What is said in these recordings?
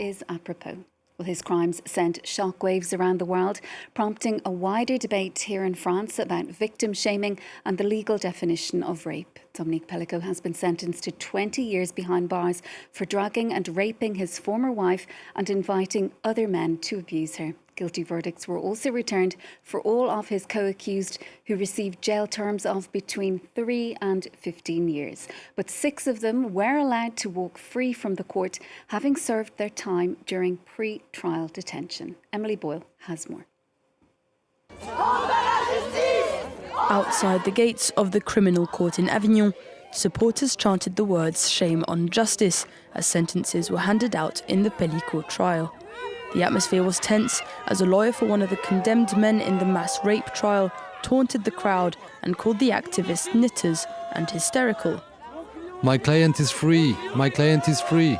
is apropos. Well, his crimes sent shockwaves around the world, prompting a wider debate here in France about victim shaming and the legal definition of rape. Dominique Pelicot has been sentenced to 20 years behind bars for drugging and raping his former wife and inviting other men to abuse her. Guilty verdicts were also returned for all of his co-accused, who received jail terms of between 3 and 15 years. But 6 of them were allowed to walk free from the court, having served their time during pre-trial detention. Emily Boyle has more. Outside the gates of the criminal court in Avignon, supporters chanted the words "Shame on justice" as sentences were handed out in the Pelicot trial. The atmosphere was tense as a lawyer for one of the condemned men in the mass rape trial taunted the crowd and called the activists knitters and hysterical. My client is free. My client is free.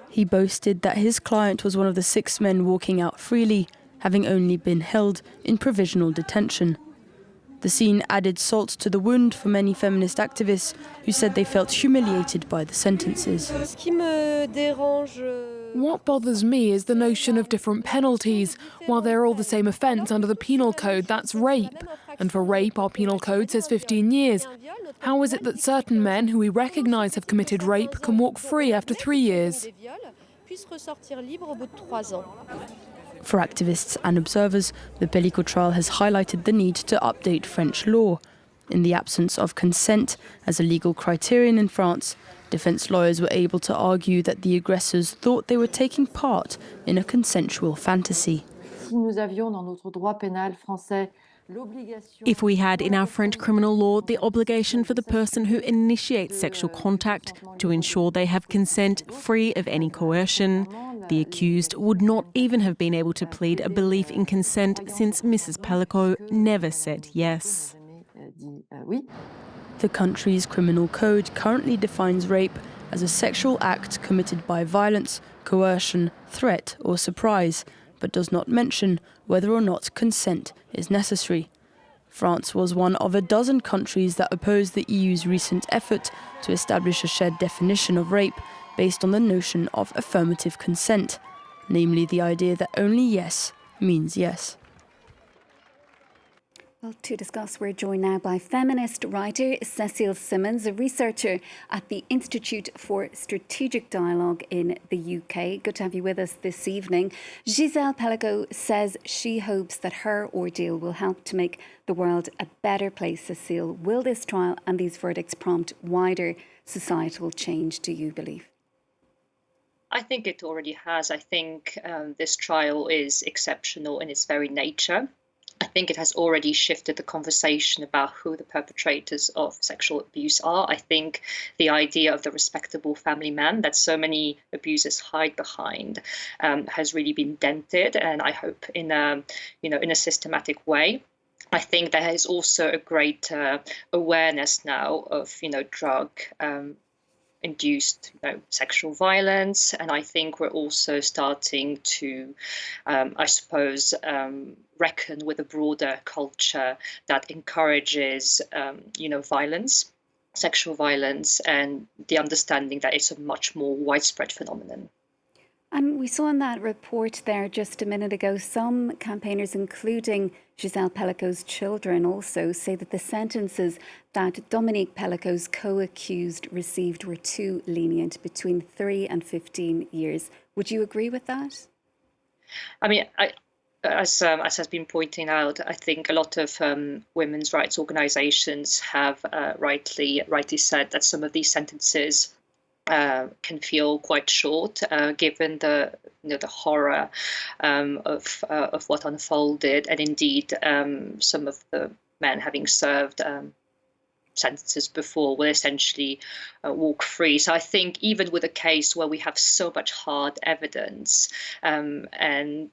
He boasted that his client was one of the 6 men walking out freely, having only been held in provisional detention. The scene added salt to the wound for many feminist activists who said they felt humiliated by the sentences. What bothers me is the notion of different penalties. While they're all the same offence under the penal code, that's rape. And for rape, our penal code says 15 years. How is it that certain men who we recognise have committed rape can walk free after 3 years? For activists and observers, the Pelicot trial has highlighted the need to update French law. In the absence of consent as a legal criterion in France, defence lawyers were able to argue that the aggressors thought they were taking part in a consensual fantasy. If we had in our French criminal law the obligation for the person who initiates sexual contact to ensure they have consent free of any coercion, the accused would not even have been able to plead a belief in consent, since Mrs. Pelicot never said yes. The country's criminal code currently defines rape as a sexual act committed by violence, coercion, threat or surprise, but does not mention whether or not consent is necessary. France was one of a dozen countries that opposed the EU's recent effort to establish a shared definition of rape based on the notion of affirmative consent, namely the idea that only yes means yes. Well, to discuss, we're joined now by feminist writer Cecile Simmons, a researcher at the Institute for Strategic Dialogue in the UK. Good to have you with us this evening. Gisele Pelicot says she hopes that her ordeal will help to make the world a better place. Cecile, will this trial and these verdicts prompt wider societal change, do you believe? I think it already has. I think this trial is exceptional in its very nature. I think it has already shifted the conversation about who the perpetrators of sexual abuse are. I think the idea of the respectable family man that so many abusers hide behind has really been dented, and I hope in a systematic way. I think there is also a great awareness now of drug induced sexual violence, and I think we're also starting to reckon with a broader culture that encourages violence, sexual violence, and the understanding that it's a much more widespread phenomenon. And we saw in that report there just a minute ago, some campaigners, including Gisele Pelicot's children, also say that the sentences that Dominique Pelicot's co-accused received were too lenient, between 3 and 15 years. Would you agree with that? I mean, as has been pointing out, I think a lot of women's rights organisations have rightly said that some of these sentences can feel quite short, given the horror of what unfolded, and indeed some of the men having served sentences before will essentially walk free. So I think even with a case where we have so much hard evidence, and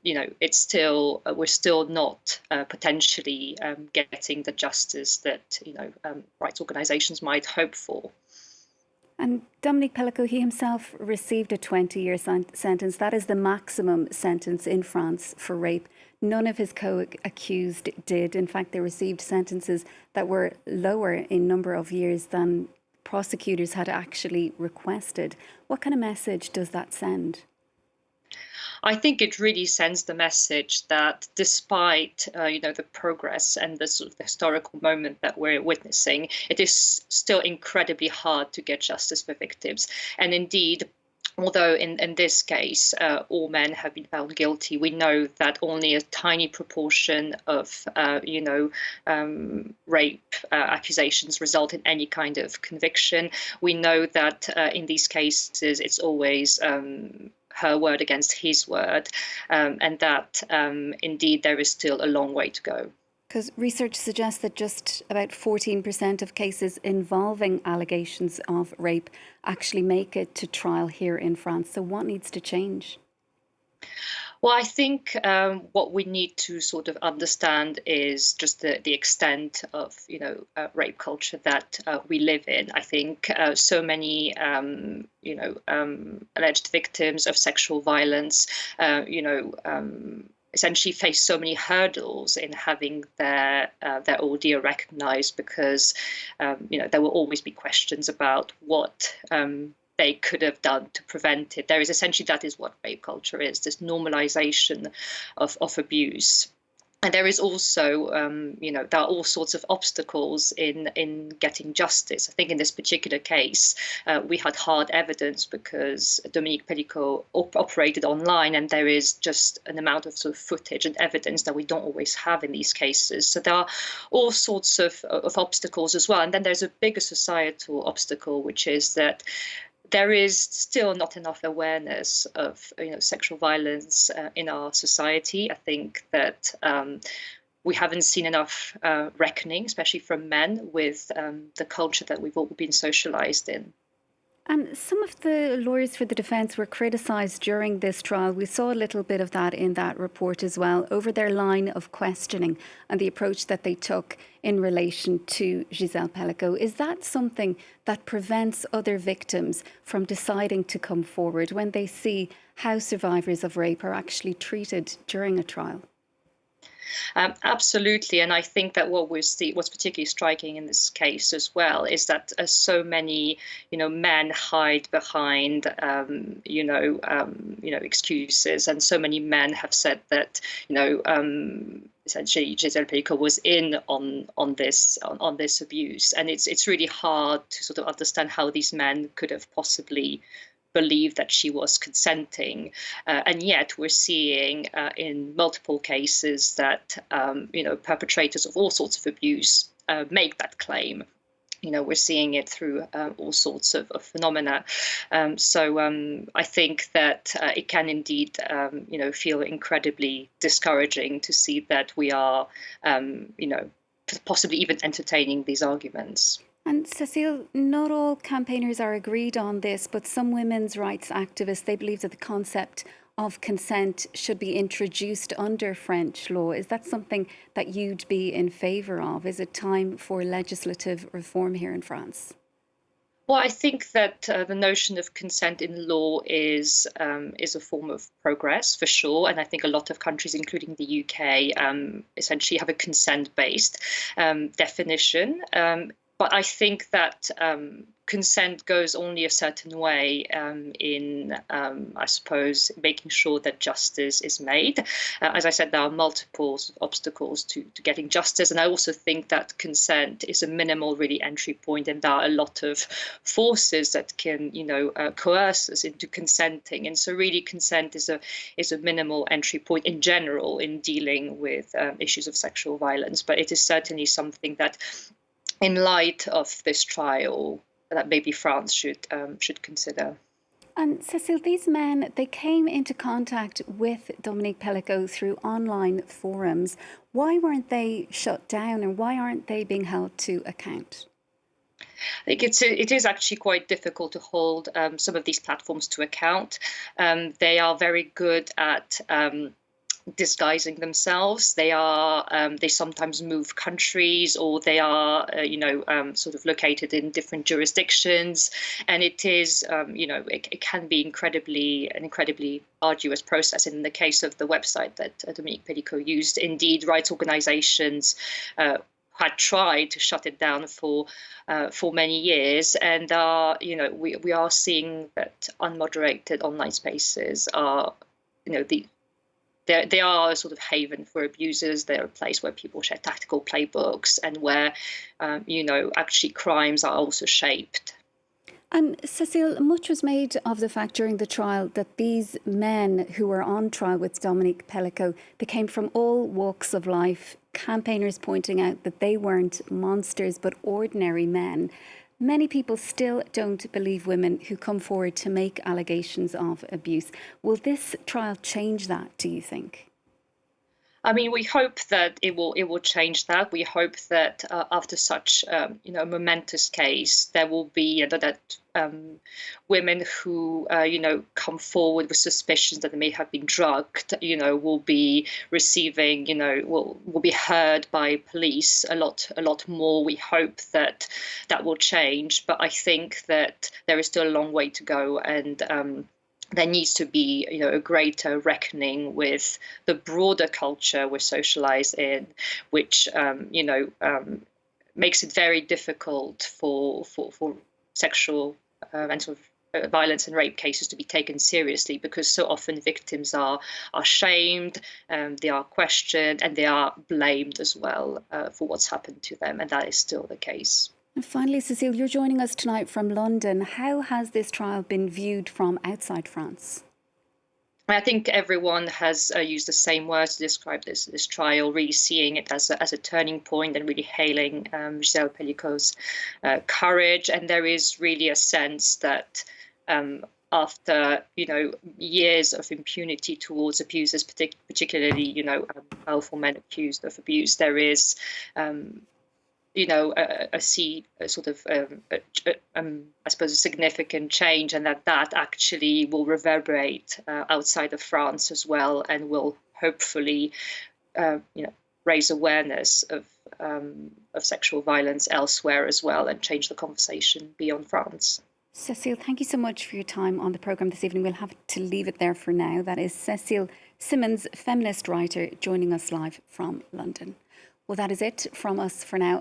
it's still we're still not potentially getting the justice that rights organisations might hope for. And Dominique Pelicot, he himself received a 20-year sentence. That is the maximum sentence in France for rape. None of his co-accused did. In fact, they received sentences that were lower in number of years than prosecutors had actually requested. What kind of message does that send? I think it really sends the message that despite the progress and the sort of historical moment that we're witnessing, it is still incredibly hard to get justice for victims. And indeed, although in this case all men have been found guilty, we know that only a tiny proportion of rape accusations result in any kind of conviction. We know that in these cases it's always her word against his word, and that indeed there is still a long way to go. Because research suggests that just about 14% of cases involving allegations of rape actually make it to trial here in France. So what needs to change? Well, I think what we need to sort of understand is just the extent of, rape culture that we live in. I think so many, alleged victims of sexual violence, essentially face so many hurdles in having their ordeal recognised, because there will always be questions about what they could have done to prevent it. There is essentially, that is what rape culture is, this normalization of abuse. And there is also, there are all sorts of obstacles in getting justice. I think in this particular case, we had hard evidence because Dominique Pelicot operated online, and there is just an amount of sort of footage and evidence that we don't always have in these cases. So there are all sorts of obstacles as well. And then there's a bigger societal obstacle, which is that there is still not enough awareness of sexual violence in our society. I think that we haven't seen enough reckoning, especially from men, with the culture that we've all been socialized in. And some of the lawyers for the defence were criticised during this trial. We saw a little bit of that in that report as well, over their line of questioning and the approach that they took in relation to Gisele Pelicot. Is that something that prevents other victims from deciding to come forward when they see how survivors of rape are actually treated during a trial? Absolutely, and I think that what's particularly striking in this case as well is that so many, men hide behind, excuses, and so many men have said that, essentially Gisele Pelicot was in on this abuse, and it's really hard to sort of understand how these men could have possibly believe that she was consenting, and yet we're seeing in multiple cases that perpetrators of all sorts of abuse make that claim. We're seeing it through all sorts of phenomena. So I think that it can indeed, feel incredibly discouraging to see that we are, possibly even entertaining these arguments. And Cecile, not all campaigners are agreed on this, but some women's rights activists, they believe that the concept of consent should be introduced under French law. Is that something that you'd be in favour of? Is it time for legislative reform here in France? Well, I think that the notion of consent in law is a form of progress for sure, and I think a lot of countries, including the UK, essentially have a consent-based definition. But I think that consent goes only a certain way in, I suppose, making sure that justice is made. As I said, there are multiple obstacles to getting justice. And I also think that consent is a minimal, really, entry point. And there are a lot of forces that can, coerce us into consenting. And so really consent is a minimal entry point in general in dealing with issues of sexual violence. But it is certainly something that, in light of this trial, that maybe France should consider. And Cecile, these men, they came into contact with Dominique Pelicot through online forums. Why weren't they shut down, and why aren't they being held to account? I think it is actually quite difficult to hold some of these platforms to account. They are very good at disguising themselves. They sometimes move countries, or they are sort of located in different jurisdictions, and it is it can be an incredibly arduous process. In the case of the website that Dominique Pelicot used, indeed rights organizations had tried to shut it down for many years, and we are seeing that unmoderated online spaces are they are a sort of haven for abusers. They're a place where people share tactical playbooks and where, actually crimes are also shaped. And Cecile, much was made of the fact during the trial that these men who were on trial with Dominique Pelicot, they came from all walks of life, campaigners pointing out that they weren't monsters but ordinary men. Many people still don't believe women who come forward to make allegations of abuse. Will this trial change that, do you think? I mean, we hope that it will change that. We hope that after such a momentous case, there will be that women who come forward with suspicions that they may have been drugged, will be receiving, will be heard by police a lot more. We hope that will change, but I think that there is still a long way to go, and there needs to be, a greater reckoning with the broader culture we're socialized in, which, makes it very difficult for sexual and sort of violence and rape cases to be taken seriously, because so often victims are shamed, they are questioned, and they are blamed as well for what's happened to them, and that is still the case. And finally, Cecile, you're joining us tonight from London. How has this trial been viewed from outside France? I think everyone has used the same words to describe this trial, really seeing it as a turning point and really hailing Gisele Pelicot's courage. And there is really a sense that after years of impunity towards abusers, particularly powerful men accused of abuse, there is a significant change, and that actually will reverberate outside of France as well, and will hopefully, raise awareness of sexual violence elsewhere as well, and change the conversation beyond France. Cecile, thank you so much for your time on the programme this evening. We'll have to leave it there for now. That is Cecile Simmons, feminist writer, joining us live from London. Well, that is it from us for now.